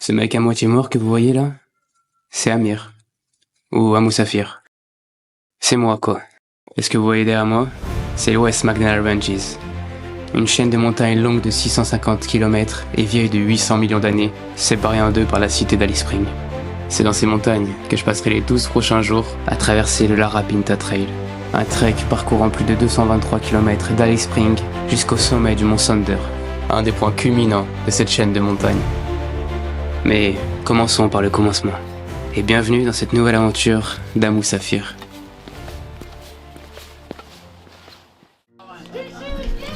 Ce mec à moitié mort que vous voyez là, c'est Amir. Ou Amoussafir. C'est moi quoi. Et ce que vous voyez derrière moi, c'est l'West McDonnell Ranges. Une chaîne de montagnes longue de 650 km et vieille de 800 millions d'années, séparée en deux par la cité d'Alice Springs. C'est dans ces montagnes que je passerai les 12 prochains jours à traverser le Larapinta Trail. Un trek parcourant plus de 223 km d'Alice Springs jusqu'au sommet du mont Sonder, un des points culminants de cette chaîne de montagnes. Mais commençons par le commencement. Et bienvenue dans cette nouvelle aventure d'Amoussafir.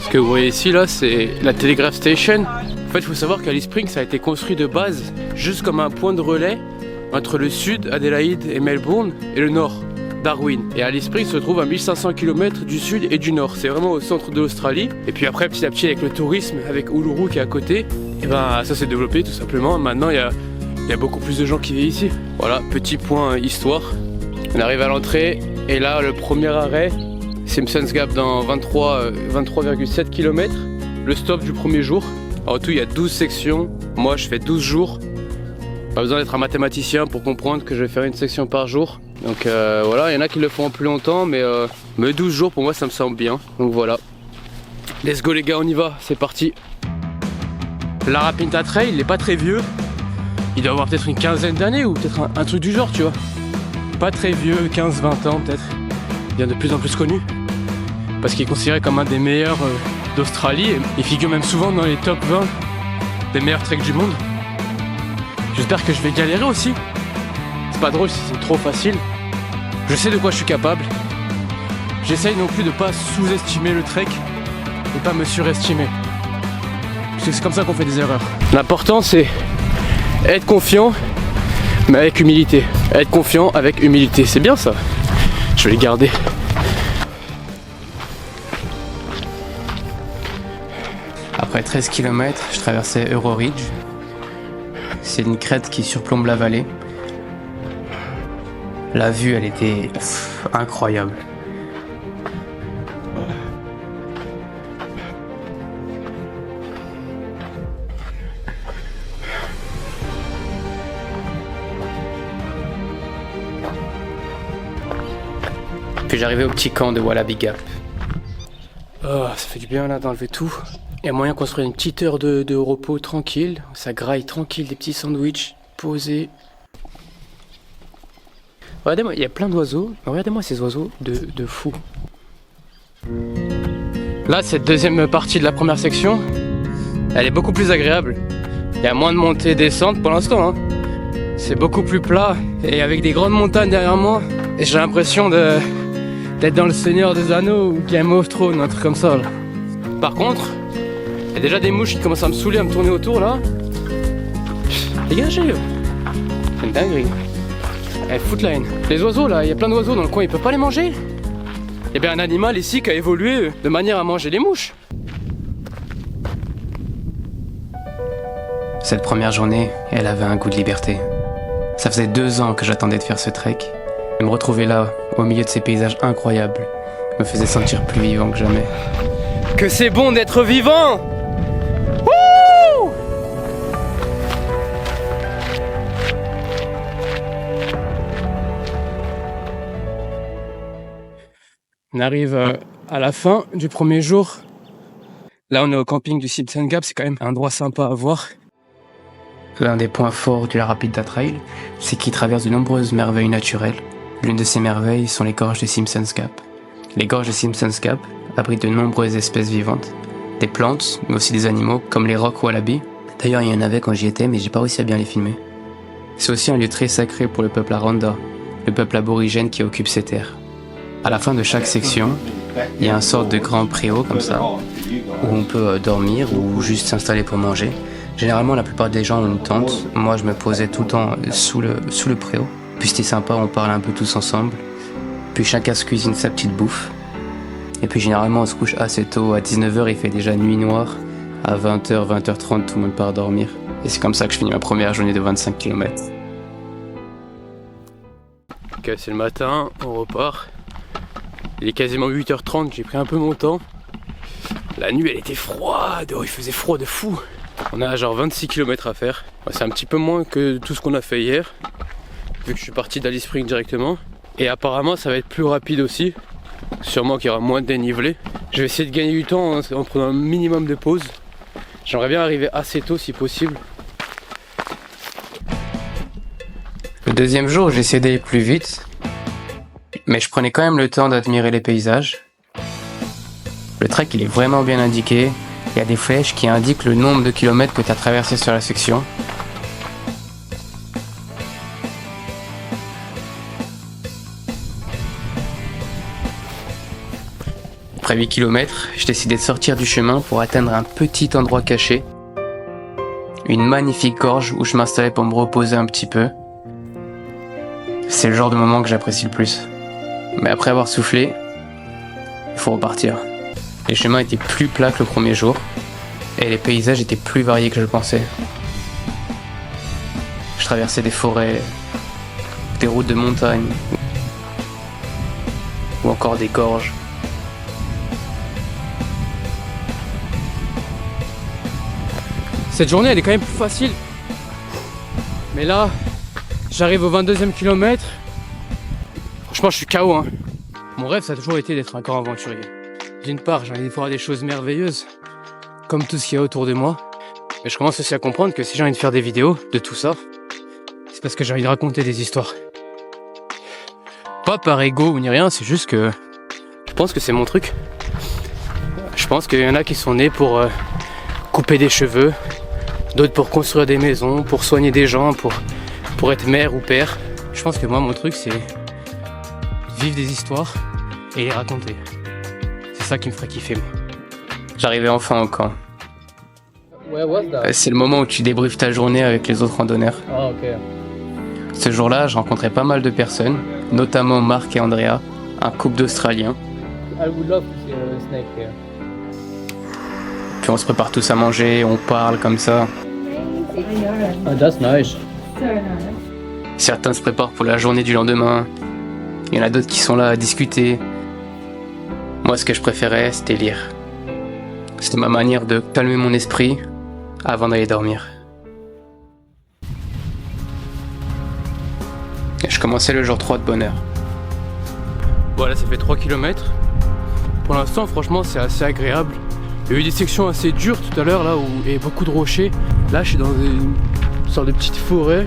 Ce que vous voyez ici là, c'est la Telegraph Station. En fait, il faut savoir qu'Alice Springs ça a été construit de base juste comme un point de relais entre le sud, Adélaïde et Melbourne, et le nord, Darwin. Et Alice Springs se trouve à 1500 km du sud et du nord. C'est vraiment au centre de l'Australie. Et puis après, petit à petit, avec le tourisme, avec Uluru qui est à côté, et ben ça s'est développé tout simplement. Maintenant, il y a beaucoup plus de gens qui vivent ici. Voilà, petit point histoire. On arrive à l'entrée et là, le premier arrêt, Simpsons Gap dans 23,7 km. Le stop du premier jour. En tout, il y a 12 sections. Moi, je fais 12 jours. Pas besoin d'être un mathématicien pour comprendre que je vais faire une section par jour. Donc voilà, il y en a qui le font en plus longtemps, mais 12 jours pour moi ça me semble bien. Donc voilà. Let's go les gars, on y va, c'est parti. Larapinta Trail, il est pas très vieux. Il doit avoir peut-être une quinzaine d'années ou peut-être un truc du genre, tu vois. Pas très vieux, 15-20 ans peut-être. Il devient de plus en plus connu. Parce qu'il est considéré comme un des meilleurs d'Australie. Il figure même souvent dans les top 20 des meilleurs treks du monde. J'espère que je vais galérer aussi. C'est pas drôle si c'est trop facile. Je sais de quoi je suis capable. J'essaye non plus de pas sous-estimer le trek et pas me surestimer. Parce que c'est comme ça qu'on fait des erreurs. L'important c'est être confiant mais avec humilité. Être confiant avec humilité. C'est bien ça. Je vais les garder. Après 13 km, je traversais Euro Ridge. C'est une crête qui surplombe la vallée. La vue, elle était incroyable. Puis j'arrivais au petit camp de Wallaby Gap. Oh, ça fait du bien là d'enlever tout. Il y a moyen de construire une petite heure de repos tranquille. Ça graille tranquille, des petits sandwichs posés. Regardez-moi, il y a plein d'oiseaux. Regardez-moi ces oiseaux de fou. Là, cette deuxième partie de la première section, elle est beaucoup plus agréable. Il y a moins de montées et descentes pour l'instant. C'est beaucoup plus plat et avec des grandes montagnes derrière moi. Et j'ai l'impression d'être dans le Seigneur des Anneaux ou Game of Thrones, un truc comme ça. Là. Par contre, il y a déjà des mouches qui commencent à me saouler, à me tourner autour là. Dégagez! C'est une dinguerie. Elle fout la haine. Les oiseaux là, il y a plein d'oiseaux dans le coin, ils peuvent pas les manger. Il y a bien un animal ici qui a évolué de manière à manger les mouches. Cette première journée, elle avait un goût de liberté. Ça faisait 2 ans que j'attendais de faire ce trek. Et me retrouver là, au milieu de ces paysages incroyables, me faisait sentir plus vivant que jamais. Que c'est bon d'être vivant! On arrive à la fin du premier jour. Là, on est au camping du Simpsons Gap. C'est quand même un endroit sympa à voir. L'un des points forts du Larapinta Trail, c'est qu'il traverse de nombreuses merveilles naturelles. L'une de ces merveilles sont les gorges des Simpsons Gap. Les gorges des Simpsons Gap abritent de nombreuses espèces vivantes. Des plantes, mais aussi des animaux, comme les rocs wallabies. D'ailleurs, il y en avait quand j'y étais, mais j'ai pas réussi à bien les filmer. C'est aussi un lieu très sacré pour le peuple Aranda, le peuple aborigène qui occupe ces terres. À la fin de chaque section, il y a un sorte de grand préau comme ça, où on peut dormir ou juste s'installer pour manger. Généralement, la plupart des gens ont une tente. Moi, je me posais tout le temps sous le préau. Puis c'était sympa, on parlait un peu tous ensemble. Puis chacun se cuisine sa petite bouffe. Et puis généralement, on se couche assez tôt. À 19h, il fait déjà nuit noire. À 20h, 20h30, tout le monde part dormir. Et c'est comme ça que je finis ma première journée de 25 km. Ok, c'est le matin, on repart. Il est quasiment 8h30, j'ai pris un peu mon temps. La nuit elle était froide, oh, il faisait froid de fou. On a genre 26 km à faire. C'est un petit peu moins que tout ce qu'on a fait hier, vu que je suis parti d'Alice Springs directement. Et apparemment ça va être plus rapide aussi. Sûrement qu'il y aura moins de dénivelé. Je vais essayer de gagner du temps en prenant un minimum de pause. J'aimerais bien arriver assez tôt si possible. Le deuxième jour, j'ai essayé d'aller plus vite, mais je prenais quand même le temps d'admirer les paysages. Le trek, il est vraiment bien indiqué. Il y a des flèches qui indiquent le nombre de kilomètres que tu as traversé sur la section. Après 8 km, j'ai décidé de sortir du chemin pour atteindre un petit endroit caché. Une magnifique gorge où je m'installais pour me reposer un petit peu. C'est le genre de moment que j'apprécie le plus. Mais après avoir soufflé, il faut repartir. Les chemins étaient plus plats que le premier jour, et les paysages étaient plus variés que je le pensais. Je traversais des forêts, des routes de montagne, ou encore des gorges. Cette journée elle est quand même plus facile. Mais là, j'arrive au 22e kilomètre. Franchement, je suis KO. Hein. Mon rêve, ça a toujours été d'être un grand aventurier. D'une part, j'ai envie de voir des choses merveilleuses, comme tout ce qu'il y a autour de moi. Mais je commence aussi à comprendre que si j'ai envie de faire des vidéos de tout ça, c'est parce que j'ai envie de raconter des histoires. Pas par ego ou ni rien, c'est juste que je pense que c'est mon truc. Je pense qu'il y en a qui sont nés pour couper des cheveux, d'autres pour construire des maisons, pour soigner des gens, pour être mère ou père. Je pense que moi, mon truc, c'est vivre des histoires et les raconter. C'est ça qui me ferait kiffer, moi. J'arrivais enfin au camp. C'est le moment où tu débriefes ta journée avec les autres randonneurs. Ah, ok. Ce jour-là, je rencontrais pas mal de personnes, notamment Marc et Andrea, un couple d'Australiens. I would love to see a snake here. Puis on se prépare tous à manger, on parle comme ça. Oh, that's nice. Certains se préparent pour la journée du lendemain. Il y en a d'autres qui sont là à discuter. Moi, ce que je préférais, c'était lire. C'était ma manière de calmer mon esprit avant d'aller dormir. Et je commençais le jour 3 de bonne heure. Voilà, ça fait 3 km. Pour l'instant, franchement, c'est assez agréable. Il y a eu des sections assez dures tout à l'heure, là, où il y avait beaucoup de rochers. Là, je suis dans une sorte de petite forêt.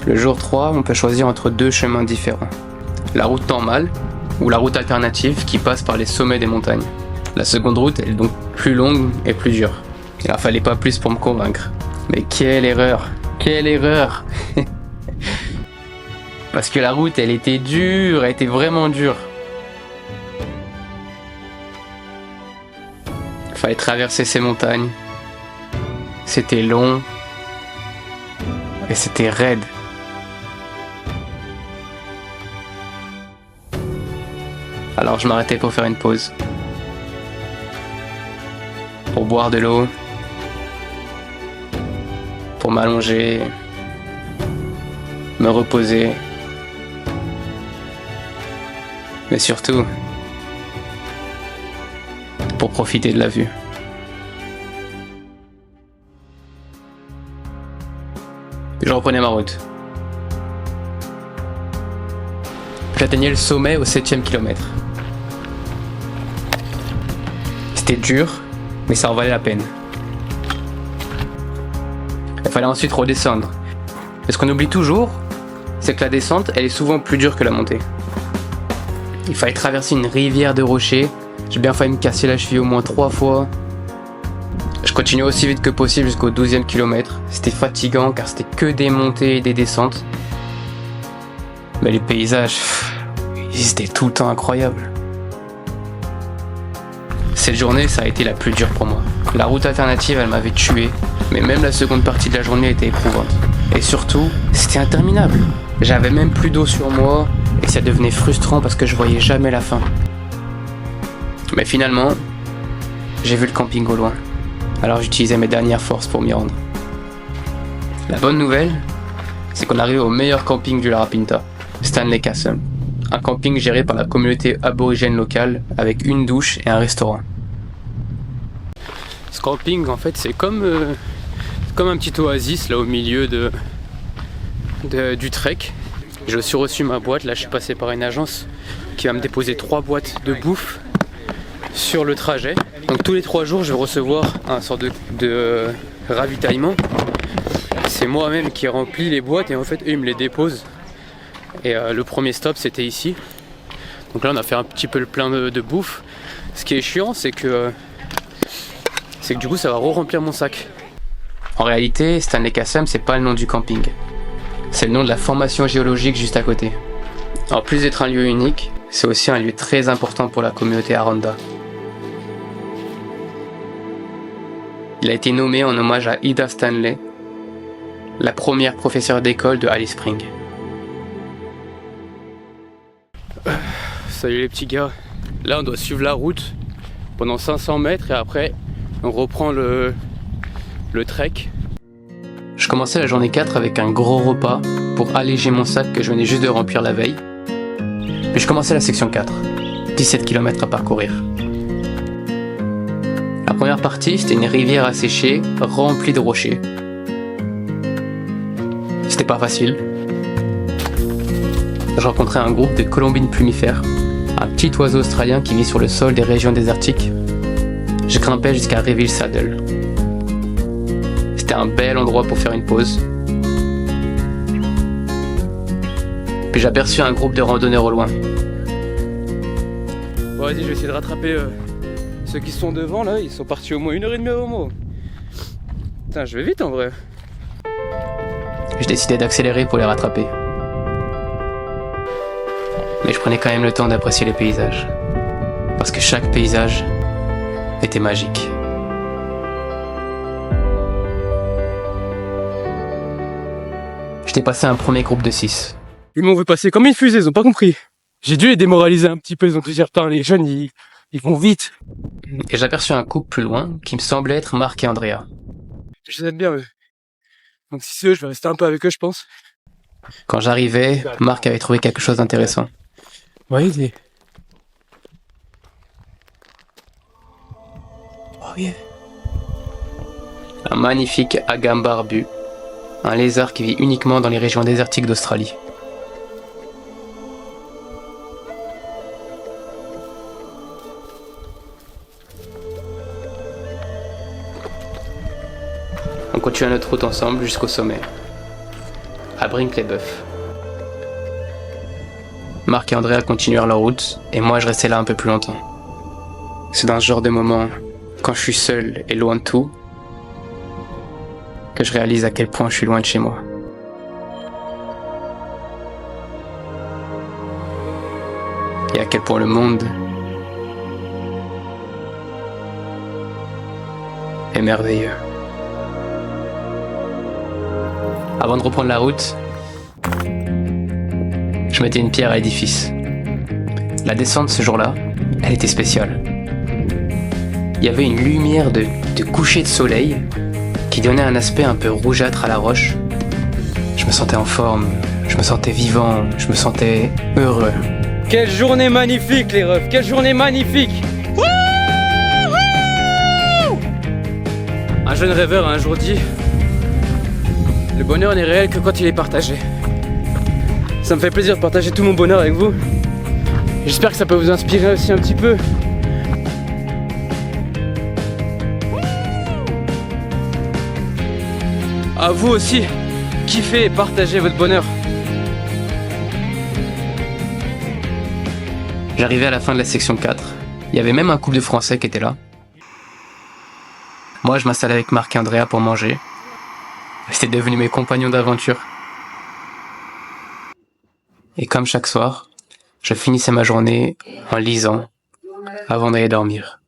Le jour 3, on peut choisir entre deux chemins différents. La route normale, ou la route alternative qui passe par les sommets des montagnes. La seconde route, elle est donc plus longue et plus dure. Il n'en fallait pas plus pour me convaincre. Mais quelle erreur! Quelle erreur! Parce que la route, elle était dure, elle était vraiment dure. Il fallait traverser ces montagnes. C'était long. Et c'était raide. Alors je m'arrêtais pour faire une pause. Pour boire de l'eau. Pour m'allonger. Me reposer. Mais surtout, pour profiter de la vue. Je reprenais ma route. J'atteignais le sommet au 7e kilomètre. C'était dur, mais ça en valait la peine. Il fallait ensuite redescendre. Et ce qu'on oublie toujours, c'est que la descente, elle est souvent plus dure que la montée. Il fallait traverser une rivière de rochers. J'ai bien failli me casser la cheville au moins 3 fois. Je continuais aussi vite que possible jusqu'au 12e kilomètre. C'était fatigant car c'était que des montées et des descentes. Mais les paysages, ils étaient tout le temps incroyables. Cette journée, ça a été la plus dure pour moi. La route alternative, elle m'avait tué. Mais même la seconde partie de la journée était éprouvante. Et surtout, c'était interminable. J'avais même plus d'eau sur moi. Et ça devenait frustrant parce que je voyais jamais la fin. Mais finalement, j'ai vu le camping au loin. Alors j'utilisais mes dernières forces pour m'y rendre. La bonne nouvelle, c'est qu'on arrive au meilleur camping du Larapinta, Stanley Castle. Un camping géré par la communauté aborigène locale avec une douche et un restaurant. Ce camping en fait c'est comme un petit oasis là au milieu du trek. J'ai aussi reçu ma boîte, là je suis passé par une agence qui va me déposer 3 boîtes de bouffe sur le trajet. Donc tous les 3 jours je vais recevoir un sort de ravitaillement. C'est moi-même qui remplis les boîtes et en fait eux ils me les déposent. Et le premier stop c'était ici. Donc là on a fait un petit peu le plein de bouffe. Ce qui est chiant c'est que du coup ça va re-remplir mon sac. En réalité, Stanley Qassem, c'est pas le nom du camping. C'est le nom de la formation géologique juste à côté. En plus d'être un lieu unique, c'est aussi un lieu très important pour la communauté Aranda. Il a été nommé en hommage à Ida Stanley, la première professeure d'école de Alice Springs. Salut les petits gars. Là on doit suivre la route pendant 500 mètres et après on reprend le trek. Je commençais la journée 4 avec un gros repas pour alléger mon sac que je venais juste de remplir la veille. Puis je commençais la section 4, 17 km à parcourir. La première partie, c'était une rivière asséchée, remplie de rochers. C'était pas facile. Je rencontrais un groupe de colombines plumifères, un petit oiseau australien qui vit sur le sol des régions désertiques. Je grimpais jusqu'à Reveille Saddle. C'était un bel endroit pour faire une pause. Puis j'ai aperçu un groupe de randonneurs au loin. Bon vas-y, je vais essayer de rattraper ceux qui sont devant là, ils sont partis au moins 1h30 avant moi. Putain, je vais vite en vrai. Je décidais d'accélérer pour les rattraper. Mais je prenais quand même le temps d'apprécier les paysages. Parce que chaque paysage était magique. J'étais passé à un premier groupe de 6. Ils m'ont vu passer comme une fusée, ils ont pas compris. J'ai dû les démoraliser un petit peu, ils ont dû dire putain les jeunes ils vont vite. Et j'aperçus un couple plus loin qui me semblait être Marc et Andrea. Je les aime bien eux. Donc si c'est eux, je vais rester un peu avec eux je pense. Quand j'arrivais, Marc avait trouvé quelque chose d'intéressant. Ouais, Oh yeah. Un magnifique agame barbu, un lézard qui vit uniquement dans les régions désertiques d'Australie. On continue notre route ensemble jusqu'au sommet, à Brink-les-Bœufs. Marc et Andrea continuèrent leur route, et moi je restais là un peu plus longtemps. C'est dans ce genre de moment, quand je suis seul et loin de tout, que je réalise à quel point je suis loin de chez moi. Et à quel point le monde est merveilleux. Avant de reprendre la route, je mettais une pierre à l'édifice. La descente ce jour-là, elle était spéciale. Il y avait une lumière de coucher de soleil qui donnait un aspect un peu rougeâtre à la roche. Je me sentais en forme, je me sentais vivant, je me sentais heureux. Quelle journée magnifique les refs, quelle journée magnifique. Un jeune rêveur a un jour dit: le bonheur n'est réel que quand il est partagé. Ça me fait plaisir de partager tout mon bonheur avec vous. J'espère que ça peut vous inspirer aussi un petit peu. À vous aussi, kiffez et partagez votre bonheur. J'arrivais à la fin de la section 4. Il y avait même un couple de Français qui était là. Moi, je m'installais avec Marc et Andrea pour manger. C'était devenu mes compagnons d'aventure. Et comme chaque soir, je finissais ma journée en lisant avant d'aller dormir.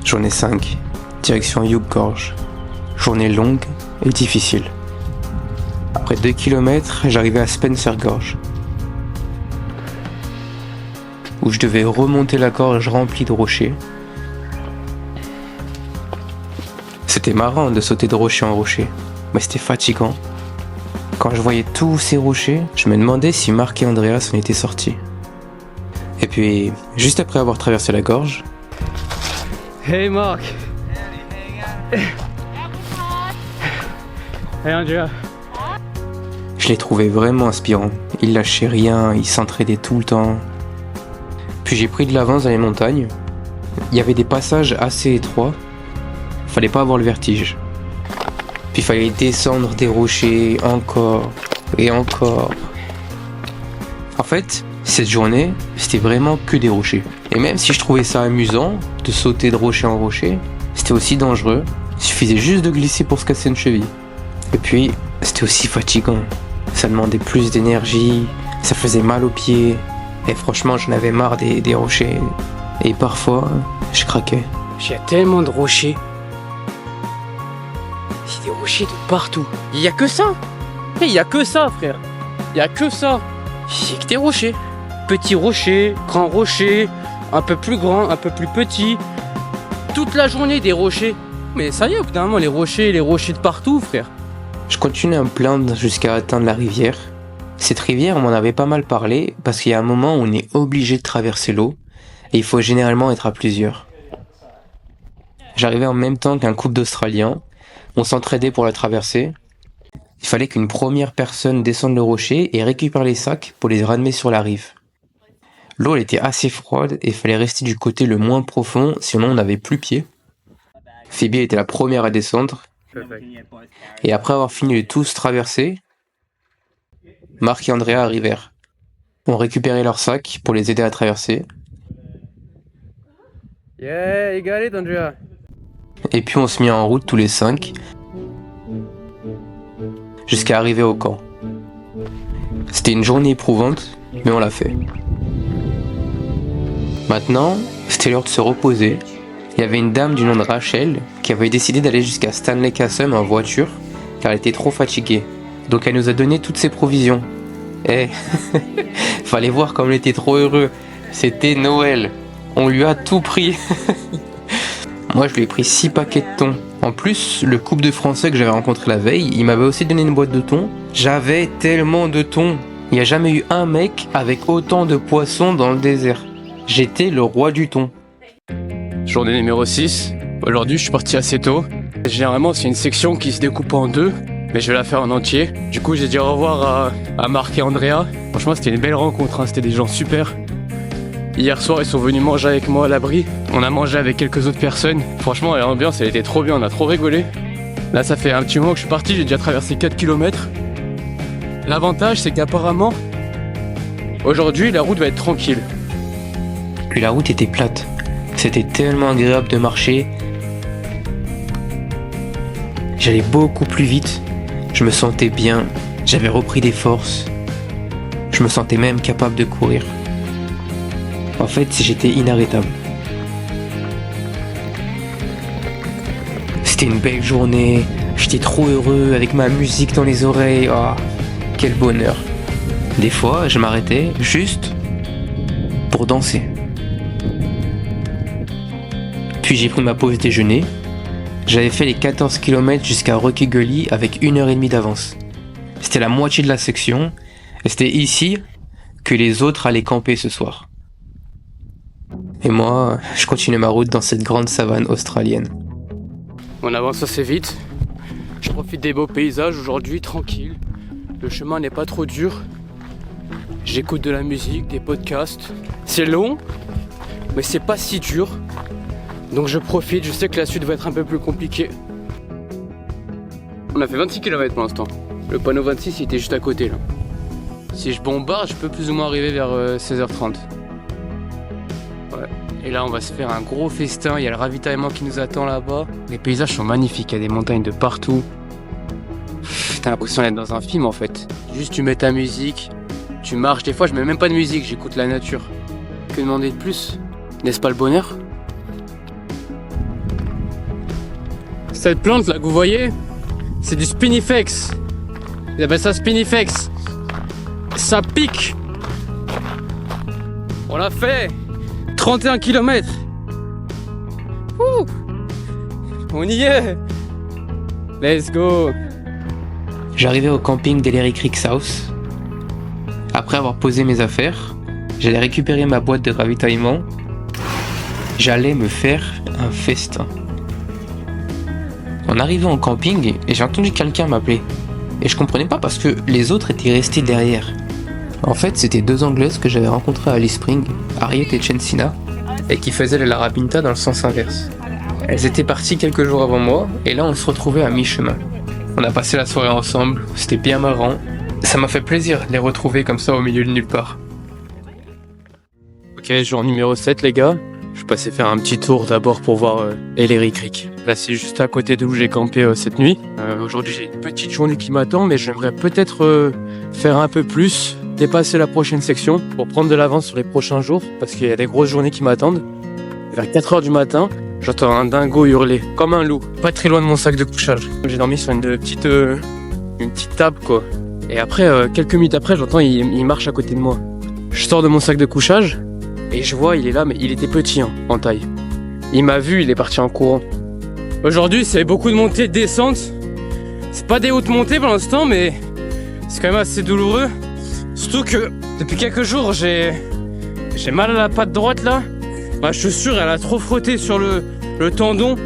Journée 5, direction Hugh Gorge. Journée longue et difficile. Après 2 km, j'arrivais à Spencer Gorge, où je devais remonter la gorge remplie de rochers. C'était marrant de sauter de rocher en rocher, mais c'était fatigant. Quand je voyais tous ces rochers, je me demandais si Marc et Andrea s'en étaient sortis. Et puis, juste après avoir traversé la gorge, Hey Mark. Hey Andrea. Je l'ai trouvé vraiment inspirant. Il lâchait rien, il s'entraidait tout le temps. Puis j'ai pris de l'avance dans les montagnes. Il y avait des passages assez étroits. Fallait pas avoir le vertige. Puis il fallait descendre des rochers encore et encore. En fait, cette journée, c'était vraiment que des rochers. Et même si je trouvais ça amusant de sauter de rocher en rocher, c'était aussi dangereux. Il suffisait juste de glisser pour se casser une cheville. Et puis, c'était aussi fatigant. Ça demandait plus d'énergie, ça faisait mal aux pieds. Et franchement, j'en avais marre des rochers. Et parfois, je craquais. Il y a tellement de rochers. Il y a des rochers de partout. Il y a que ça. Il y a que ça, frère. Il y a que ça. Il y a que des rochers. Petits rochers, grands rochers, un peu plus grands, un peu plus petits. Toute la journée des rochers. Mais ça y est, au bout d'un moment, les rochers de partout, frère. Je continuais à me plaindre jusqu'à atteindre la rivière. Cette rivière, on m'en avait pas mal parlé parce qu'il y a un moment où on est obligé de traverser l'eau et il faut généralement être à plusieurs. J'arrivais en même temps qu'un couple d'Australiens. On s'entraidait pour la traverser. Il fallait qu'une première personne descende le rocher et récupère les sacs pour les ramener sur la rive. L'eau elle était assez froide et il fallait rester du côté le moins profond, sinon on n'avait plus pied. Phoebe était la première à descendre. Et après avoir fini de tous traverser, Mark et Andrea arrivèrent. On récupérait leurs sacs pour les aider à traverser. Yeah, you got it, Andrea. Et puis on se mit en route tous les 5 jusqu'à arriver au camp. C'était une journée éprouvante, mais on l'a fait. Maintenant, c'était l'heure de se reposer. Il y avait une dame du nom de Rachel qui avait décidé d'aller jusqu'à Stanley Castle en voiture car elle était trop fatiguée. Donc elle nous a donné toutes ses provisions. Eh, fallait voir comme elle était trop heureux. C'était Noël. On lui a tout pris. Moi je lui ai pris 6 paquets de thon. En plus, le couple de Français que j'avais rencontré la veille, il m'avait aussi donné une boîte de thon. J'avais tellement de thon. Il n'y a jamais eu un mec avec autant de poissons dans le désert. J'étais le roi du thon. Journée numéro 6. Aujourd'hui, je suis parti assez tôt. Généralement, c'est une section qui se découpe en deux, mais je vais la faire en entier. Du coup, j'ai dit au revoir à Mark et Andrea. Franchement, c'était une belle rencontre, hein. C'était des gens super. Hier soir, ils sont venus manger avec moi à l'abri. On a mangé avec quelques autres personnes. Franchement, l'ambiance, elle était trop bien, on a trop rigolé. Là, ça fait un petit moment que je suis parti, j'ai déjà traversé 4 km. L'avantage, c'est qu'apparemment, aujourd'hui, la route va être tranquille. Puis la route était plate. C'était tellement agréable de marcher. J'allais beaucoup plus vite. Je me sentais bien. J'avais repris des forces. Je me sentais même capable de courir. En fait, j'étais inarrêtable. C'était une belle journée. J'étais trop heureux avec ma musique dans les oreilles. Oh, quel bonheur. Des fois, je m'arrêtais juste pour danser. Puis j'ai pris ma pause déjeuner. J'avais fait les 14 km jusqu'à Rocky Gully avec 1h30 d'avance. C'était la moitié de la section et c'était ici que les autres allaient camper ce soir. Et moi, je continuais ma route dans cette grande savane australienne. On avance assez vite. Je profite des beaux paysages aujourd'hui, tranquille. Le chemin n'est pas trop dur. J'écoute de la musique, des podcasts. C'est long, mais c'est pas si dur. Donc je profite, je sais que la suite va être un peu plus compliquée. On a fait 26 km pour l'instant. Le panneau 26 il était juste à côté là. Si je bombarde, je peux plus ou moins arriver vers 16h30. Ouais. Et là on va se faire un gros festin, il y a le ravitaillement qui nous attend là-bas. Les paysages sont magnifiques, il y a des montagnes de partout. T'as l'impression d'être dans un film en fait. Juste tu mets ta musique, tu marches, des fois je mets même pas de musique, j'écoute la nature. Que demander de plus? N'est-ce pas le bonheur? Cette plante là que vous voyez, c'est du spinifex. Ils appellent ça spinifex. Ça pique. On l'a fait. 31 km. Ouh. On y est. Let's go. J'arrivais au camping d'Ellery Creek South. Après avoir posé mes affaires, j'allais récupérer ma boîte de ravitaillement. J'allais me faire un festin. En arrivant en camping, j'ai entendu quelqu'un m'appeler. Et je comprenais pas parce que les autres étaient restés derrière. En fait, c'était 2 Anglaises que j'avais rencontrées à Alice Springs, Harriet et Chensina, et qui faisaient la Larapinta dans le sens inverse. Elles étaient parties quelques jours avant moi, et là on se retrouvait à mi-chemin. On a passé la soirée ensemble, c'était bien marrant. Ça m'a fait plaisir de les retrouver comme ça au milieu de nulle part. Ok, jour numéro 7 les gars. Je suis passé faire un petit tour d'abord pour voir Ellery Creek. Là c'est juste à côté d'où j'ai campé cette nuit. Aujourd'hui j'ai une petite journée qui m'attend, mais j'aimerais peut-être faire un peu plus, dépasser la prochaine section pour prendre de l'avance sur les prochains jours, parce qu'il y a des grosses journées qui m'attendent. Vers 4h du matin, j'entends un dingo hurler, comme un loup, pas très loin de mon sac de couchage. J'ai dormi sur une petite table quoi. Et après, quelques minutes après, j'entends il marche à côté de moi. Je sors de mon sac de couchage, et je vois, il est là, mais il était petit en taille. Il m'a vu, il est parti en courant. Aujourd'hui, c'est beaucoup de montées et de descentes. C'est pas des hautes montées pour l'instant, mais c'est quand même assez douloureux. Surtout que depuis quelques jours, j'ai mal à la patte droite là. Ma chaussure, elle a trop frotté sur le tendon.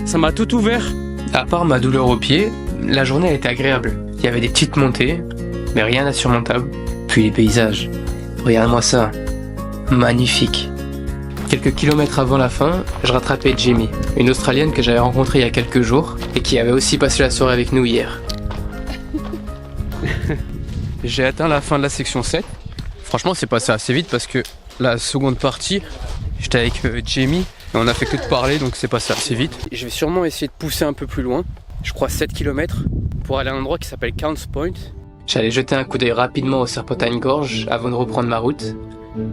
Ça m'a tout ouvert. À part ma douleur au pied, la journée a été agréable. Il y avait des petites montées, mais rien d'insurmontable. Puis les paysages. Regarde-moi ça. Magnifique. Quelques kilomètres avant la fin, je rattrapais Jamie, une Australienne que j'avais rencontrée il y a quelques jours et qui avait aussi passé la soirée avec nous hier. J'ai atteint la fin de la section 7. Franchement, c'est passé assez vite parce que la seconde partie, j'étais avec Jamie et on a fait que de parler, donc c'est passé assez vite. Et je vais sûrement essayer de pousser un peu plus loin, je crois 7 km, pour aller à un endroit qui s'appelle Counts Point. J'allais jeter un coup d'œil rapidement au Serpentine Gorge avant de reprendre ma route,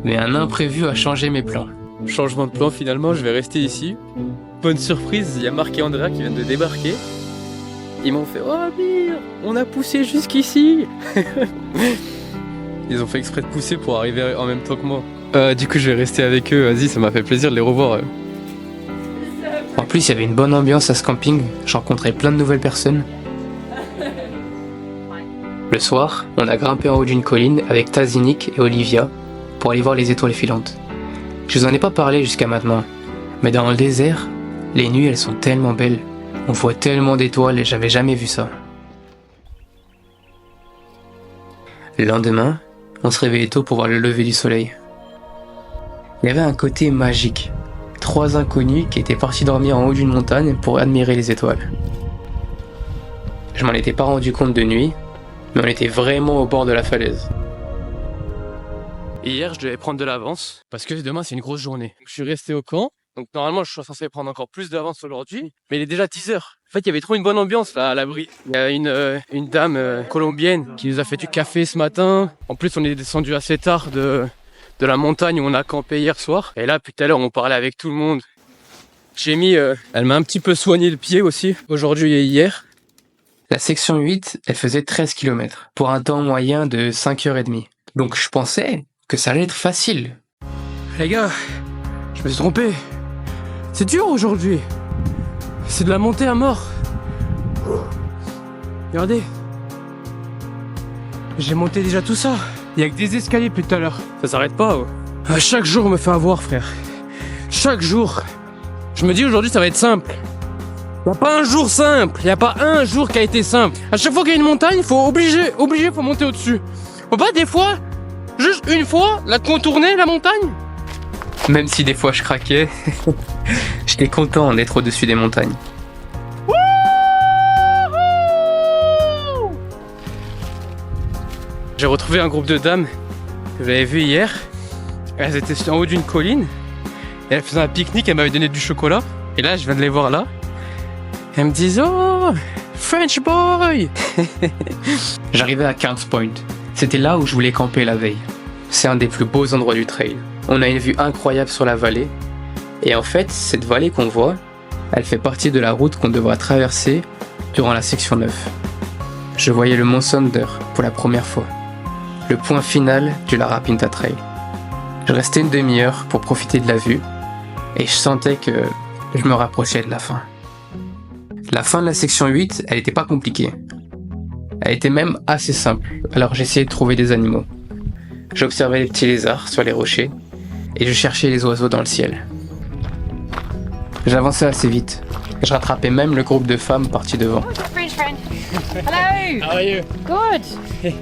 mais un imprévu a changé mes plans. Changement de plan finalement, je vais rester ici. Bonne surprise, il y a Marc et Andrea qui viennent de débarquer. Ils m'ont fait « Oh Amir, on a poussé jusqu'ici !» Ils ont fait exprès de pousser pour arriver en même temps que moi. Du coup je vais rester avec eux, vas-y, ça m'a fait plaisir de les revoir. En plus, il y avait une bonne ambiance à ce camping, j'ai rencontré plein de nouvelles personnes. Le soir, on a grimpé en haut d'une colline avec Tazinik et Olivia pour aller voir les étoiles filantes. Je vous en ai pas parlé jusqu'à maintenant, mais dans le désert, les nuits elles sont tellement belles. On voit tellement d'étoiles et j'avais jamais vu ça. Le lendemain, on se réveillait tôt pour voir le lever du soleil. Il y avait un côté magique. 3 inconnus qui étaient partis dormir en haut d'une montagne pour admirer les étoiles. Je m'en étais pas rendu compte de nuit, mais on était vraiment au bord de la falaise. Et hier, je devais prendre de l'avance parce que demain, c'est une grosse journée. Donc, je suis resté au camp. Donc, normalement, je suis censé prendre encore plus d'avance aujourd'hui. Mais il est déjà 10h. En fait, il y avait trop une bonne ambiance là à l'abri. Il y a une dame colombienne qui nous a fait du café ce matin. En plus, on est descendu assez tard de la montagne où on a campé hier soir. Et là, depuis tout à l'heure, on parlait avec tout le monde. Jamie, elle m'a un petit peu soigné le pied aussi, aujourd'hui et hier. La section 8, elle faisait 13 km, pour un temps moyen de 5h30. Donc je pensais que ça allait être facile. Les gars, je me suis trompé. C'est dur aujourd'hui. C'est de la montée à mort. Regardez. J'ai monté déjà tout ça. Il y a que des escaliers depuis tout à l'heure. Ça s'arrête pas. Ouais. Chaque jour me fait avoir, frère. Chaque jour. Je me dis aujourd'hui ça va être simple. Y a pas un jour simple. Y a pas un jour qui a été simple. À chaque fois qu'il y a une montagne, faut obligé, faut monter au-dessus. Faut pas des fois, juste une fois, la contourner la montagne. Même si des fois je craquais, j'étais content d'être au-dessus des montagnes. J'ai retrouvé un groupe de dames que j'avais vu hier. Elles étaient en haut d'une colline. Et elles faisaient un pique-nique, elles m'avaient donné du chocolat. Et là, je viens de les voir là. Elles me disent « Oh, French boy !» J'arrivais à Counts Point. C'était là où je voulais camper la veille. C'est un des plus beaux endroits du trail. On a une vue incroyable sur la vallée. Et en fait, cette vallée qu'on voit, elle fait partie de la route qu'on devra traverser durant la section 9. Je voyais le Mont Sonder pour la première fois. Le point final du Larapinta Trail. Je restais une demi-heure pour profiter de la vue et je sentais que je me rapprochais de la fin. La fin de la section 8, elle était pas compliquée. Elle était même assez simple, alors j'essayais de trouver des animaux. J'observais les petits lézards sur les rochers et je cherchais les oiseaux dans le ciel. J'avançais assez vite. Je rattrapais même le groupe de femmes partis devant. French friend. Hello. How are you? Good.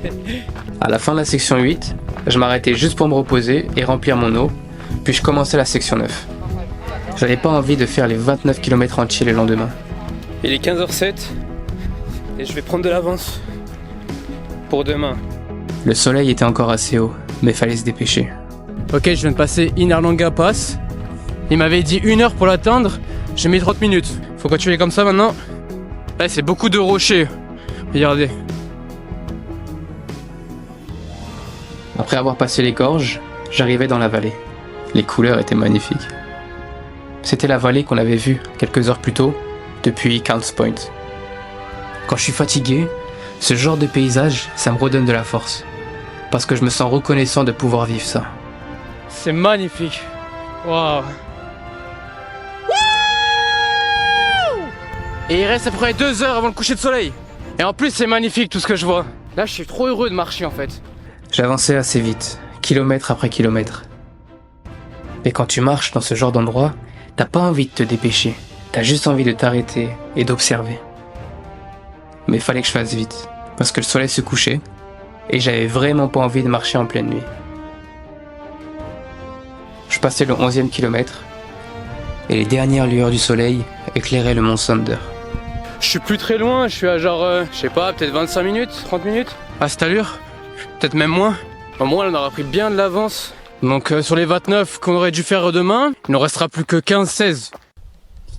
À la fin de la section 8, je m'arrêtais juste pour me reposer et remplir mon eau, puis je commençais la section 9. J'avais pas envie de faire les 29 km entiers le lendemain. Il est 15h07 et je vais prendre de l'avance pour demain. Le soleil était encore assez haut, mais fallait se dépêcher. Ok, je viens de passer Inarlanga Pass. Il m'avait dit 1 heure pour l'atteindre, j'ai mis 30 minutes. Faut continuer comme ça maintenant. Là, c'est beaucoup de rochers. Regardez. Après avoir passé les gorges, j'arrivais dans la vallée. Les couleurs étaient magnifiques. C'était la vallée qu'on avait vue quelques heures plus tôt, depuis Counts Point. Quand je suis fatigué, ce genre de paysage, ça me redonne de la force. Parce que je me sens reconnaissant de pouvoir vivre ça. C'est magnifique. Waouh. Et il reste à peu près 2 heures avant le coucher de soleil. Et en plus, c'est magnifique tout ce que je vois. Là, je suis trop heureux de marcher en fait. J'avançais assez vite, kilomètre après kilomètre. Et quand tu marches dans ce genre d'endroit, t'as pas envie de te dépêcher. T'as juste envie de t'arrêter et d'observer. Mais il fallait que je fasse vite, parce que le soleil se couchait, et j'avais vraiment pas envie de marcher en pleine nuit. Je passais le 11e kilomètre, et les dernières lueurs du soleil éclairaient le mont Sonder. Je suis plus très loin, je suis à genre, je sais pas, peut-être 25 minutes, 30 minutes. À cette allure, peut-être même moins. Au moins, on aura pris bien de l'avance. Donc sur les 29 qu'on aurait dû faire demain, il ne restera plus que 15-16.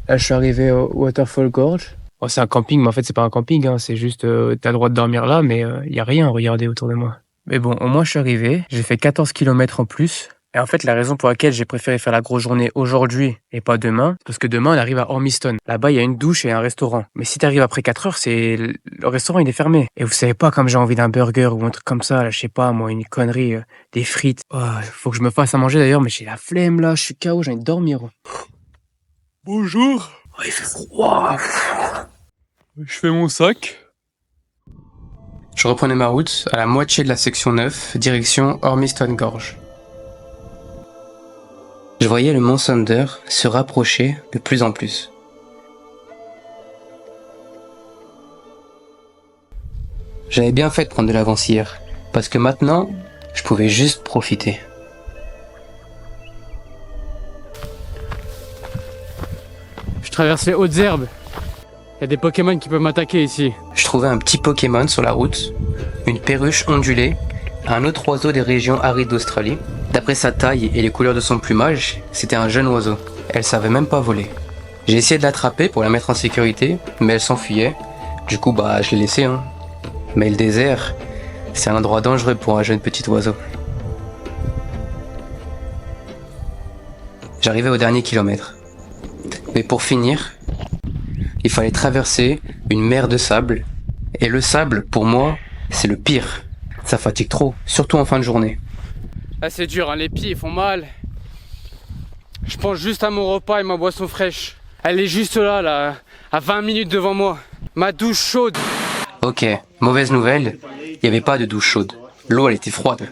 Là, je suis arrivé au Waterfall Gorge. Oh, c'est un camping, mais en fait, c'est pas un camping, hein. C'est juste, t'as le droit de dormir là, mais y a rien à regarder autour de moi. Mais bon, au moins, je suis arrivé. J'ai fait 14 km en plus. Et en fait, la raison pour laquelle j'ai préféré faire la grosse journée aujourd'hui et pas demain, parce que demain, on arrive à Ormiston. Là-bas, il y a une douche et un restaurant. Mais si t'arrives après 4 heures, le restaurant, il est fermé. Et vous savez pas, comme j'ai envie d'un burger ou un truc comme ça, là, je sais pas, moi, une connerie, des frites. Oh, faut que je me fasse à manger d'ailleurs, mais j'ai la flemme, là, je suis KO, j'ai envie de dormir. Bonjour. Oh, il fait froid. Je fais mon sac. Je reprenais ma route à la moitié de la section 9, direction Ormiston Gorge. Je voyais le mont Sonder se rapprocher de plus en plus. J'avais bien fait de prendre de l'avance hier, parce que maintenant, je pouvais juste profiter. Je traverse les hautes herbes. Il y a des Pokémon qui peuvent m'attaquer ici. Je trouvais un petit Pokémon sur la route, une perruche ondulée, un autre oiseau des régions arides d'Australie. D'après sa taille et les couleurs de son plumage, c'était un jeune oiseau. Elle savait même pas voler. J'ai essayé de l'attraper pour la mettre en sécurité, mais elle s'enfuyait. Du coup, je l'ai laissée, hein. Mais le désert, c'est un endroit dangereux pour un jeune petit oiseau. J'arrivais au dernier kilomètre. Mais pour finir, il fallait traverser une mer de sable. Et le sable, pour moi, c'est le pire. Ça fatigue trop, surtout en fin de journée. Ah, c'est dur, hein, les pieds font mal. Je pense juste à mon repas et ma boisson fraîche. Elle est juste là, à 20 minutes devant moi. Ma douche chaude. Ok, mauvaise nouvelle, il n'y avait pas de douche chaude. L'eau, elle était froide.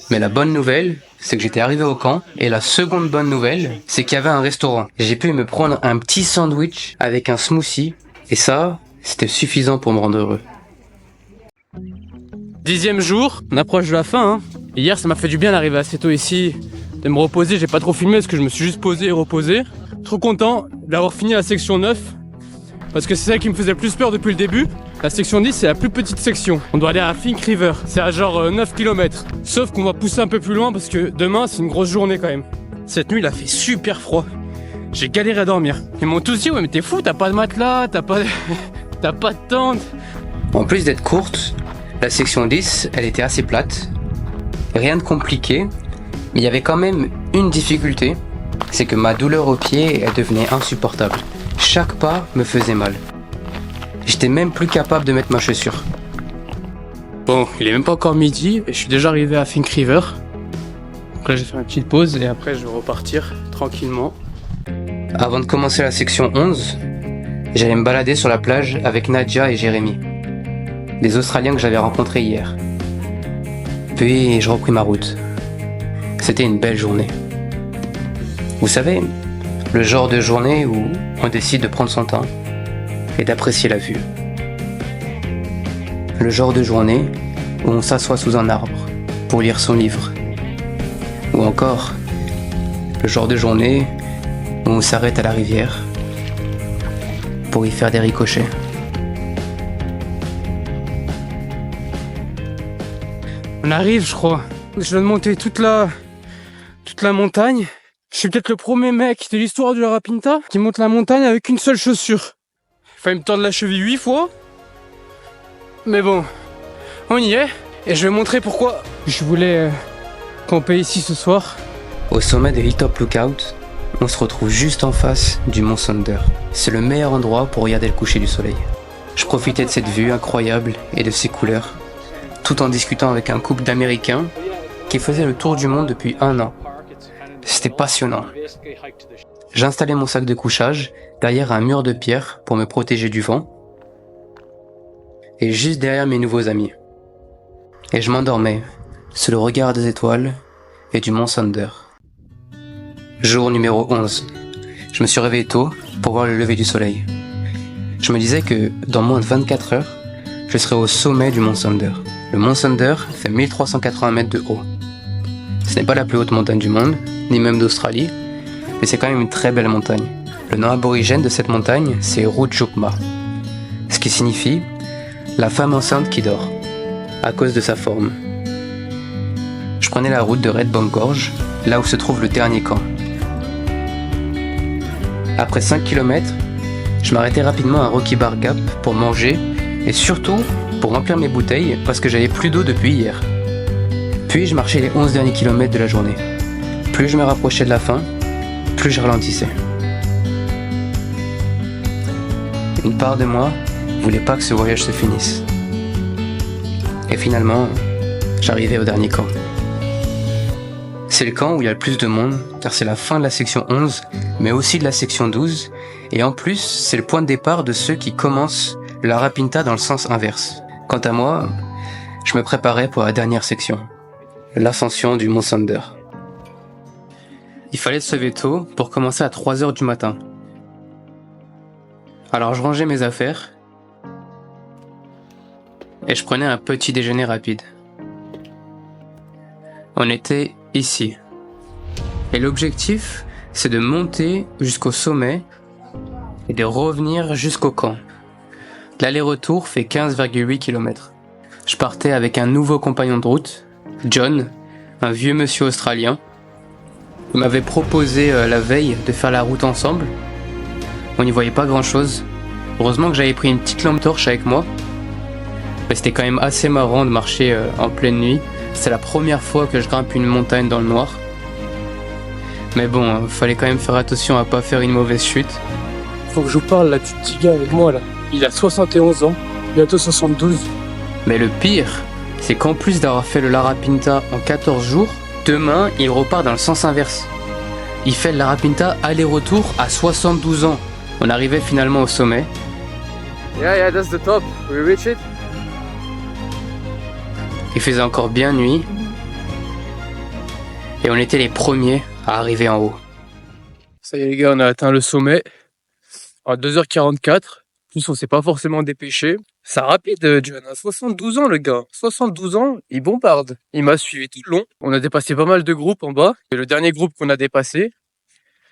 Mais la bonne nouvelle, c'est que j'étais arrivé au camp. Et la seconde bonne nouvelle, c'est qu'il y avait un restaurant. J'ai pu me prendre un petit sandwich avec un smoothie. Et ça, c'était suffisant pour me rendre heureux. 10e jour, on approche de la fin. Hein. Hier, ça m'a fait du bien d'arriver assez tôt ici, de me reposer. J'ai pas trop filmé parce que je me suis juste posé et reposé. Trop content d'avoir fini la section 9 parce que c'est celle qui me faisait le plus peur depuis le début. La section 10, c'est la plus petite section. On doit aller à Fink River. C'est à genre 9 km. Sauf qu'on va pousser un peu plus loin parce que demain, c'est une grosse journée quand même. Cette nuit, il a fait super froid. J'ai galéré à dormir. Ils m'ont tous dit, ouais, mais t'es fou, t'as pas de matelas, t'as pas de tente. En plus d'être courte, la section 10, elle était assez plate. Rien de compliqué, mais il y avait quand même une difficulté, c'est que ma douleur au pied, elle devenait insupportable. Chaque pas me faisait mal. J'étais même plus capable de mettre ma chaussure. Bon, il est même pas encore midi et je suis déjà arrivé à Fink River. Donc là, j'ai fait une petite pause et après, je vais repartir tranquillement. Avant de commencer la section 11, j'allais me balader sur la plage avec Nadia et Jérémy, des Australiens que j'avais rencontrés hier. Puis je repris ma route. C'était une belle journée. Vous savez, Le genre de journée où on décide de prendre son temps et d'apprécier la vue. Le genre de journée où on s'assoit sous un arbre pour lire son livre. Ou encore, le genre de journée où on s'arrête à la rivière pour y faire des ricochets. On arrive, je crois. Je viens de monter toute la montagne. Je suis peut-être le premier mec de l'histoire du Larapinta qui monte la montagne avec une seule chaussure. Il fallait me tordre la cheville 8 fois. Mais bon, on y est. Et je vais montrer pourquoi je voulais camper ici ce soir. Au sommet de Hilltop Lookout, on se retrouve juste en face du mont Sonder. C'est le meilleur endroit pour regarder le coucher du soleil. Je profitais de cette vue incroyable et de ses couleurs, tout en discutant avec un couple d'Américains qui faisait le tour du monde depuis 1 an. C'était passionnant. J'installais mon sac de couchage derrière un mur de pierre pour me protéger du vent, et juste derrière mes nouveaux amis. Et je m'endormais sous le regard des étoiles et du mont Sonder. Jour numéro 11. Je me suis réveillé tôt pour voir le lever du soleil. Je me disais que dans moins de 24 heures, je serais au sommet du mont Sonder. Le mont Sonder fait 1380 mètres de haut. Ce n'est pas la plus haute montagne du monde, ni même d'Australie, mais c'est quand même une très belle montagne. Le nom aborigène de cette montagne, c'est Rutjukma, ce qui signifie « la femme enceinte qui dort », à cause de sa forme. Je prenais la route de Red Bank Gorge, là où se trouve le dernier camp. Après 5 km, je m'arrêtais rapidement à Rocky Bar Gap pour manger et surtout pour remplir mes bouteilles parce que j'avais plus d'eau depuis hier. Puis je marchais les 11 derniers kilomètres de la journée. Plus je me rapprochais de la fin, plus je ralentissais. Une part de moi voulait pas que ce voyage se finisse. Et finalement, j'arrivais au dernier camp. C'est le camp où il y a le plus de monde, car c'est la fin de la section 11, mais aussi de la section 12, et en plus, c'est le point de départ de ceux qui commencent le Larapinta dans le sens inverse. Quant à moi, je me préparais pour la dernière section, l'ascension du mont Sonder. Il fallait se lever tôt pour commencer à 3h du matin. Alors je rangeais mes affaires et je prenais un petit déjeuner rapide. On était ici. Et l'objectif, c'est de monter jusqu'au sommet et de revenir jusqu'au camp. L'aller-retour fait 15,8 km. Je partais avec un nouveau compagnon de route, John, un vieux monsieur australien. Il m'avait proposé la veille de faire la route ensemble. On n'y voyait pas grand-chose. Heureusement que j'avais pris une petite lampe torche avec moi. Mais c'était quand même assez marrant de marcher en pleine nuit. C'est la première fois que je grimpe une montagne dans le noir. Mais bon, fallait quand même faire attention à pas faire une mauvaise chute. Faut que je vous parle là du petit gars avec moi là. Il a 71 ans, bientôt 72. Mais le pire, c'est qu'en plus d'avoir fait le Larapinta en 14 jours, demain, il repart dans le sens inverse. Il fait le Larapinta aller-retour à 72 ans. On arrivait finalement au sommet. Yeah, that's the top. We reach it. Il faisait encore bien nuit. Et on était les premiers à arriver en haut. Ça y est les gars, on a atteint le sommet. À 2h44. Plus on s'est pas forcément dépêché. C'est rapide, John. À 72 ans le gars. 72 ans, il bombarde. Il m'a suivi tout le long. On a dépassé pas mal de groupes en bas. Et le dernier groupe qu'on a dépassé,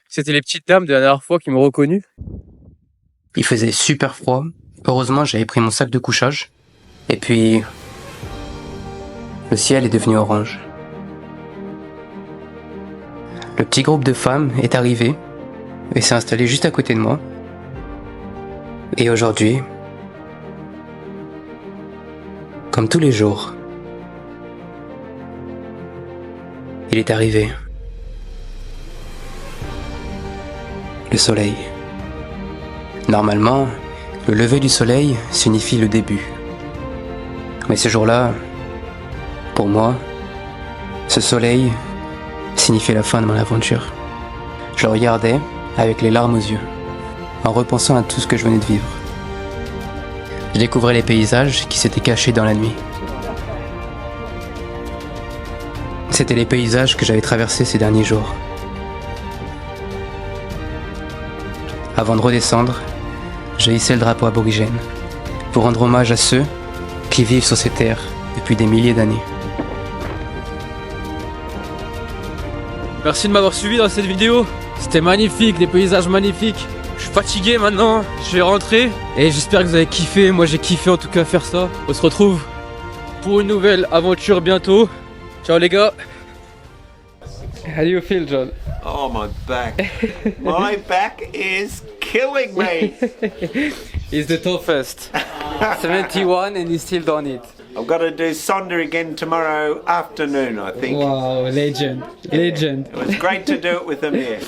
c'était les petites dames de la dernière fois qui m'ont reconnu. Il faisait super froid. Heureusement, j'avais pris mon sac de couchage. Et puis, le ciel est devenu orange. Le petit groupe de femmes est arrivé et s'est installé juste à côté de moi. Et aujourd'hui, comme tous les jours, il est arrivé. Le soleil. Normalement, le lever du soleil signifie le début. Mais ce jour-là, pour moi, ce soleil signifiait la fin de mon aventure. Je le regardais avec les larmes aux yeux, en repensant à tout ce que je venais de vivre. Je découvrais les paysages qui s'étaient cachés dans la nuit. C'étaient les paysages que j'avais traversés ces derniers jours. Avant de redescendre, je hissais le drapeau aborigène pour rendre hommage à ceux qui vivent sur ces terres depuis des milliers d'années. Merci de m'avoir suivi dans cette vidéo. C'était magnifique, des paysages magnifiques. Je suis fatigué maintenant, je vais rentrer. Et j'espère que vous avez kiffé, moi j'ai kiffé en tout cas faire ça. On se retrouve pour une nouvelle aventure bientôt. Ciao les gars. How do you feel, John? Oh, my back. My back is killing me. He's the toughest. 71 and he still done it. I've got to do Sonder again tomorrow afternoon, I think. Wow, legend. Legend. It was great to do it with them here.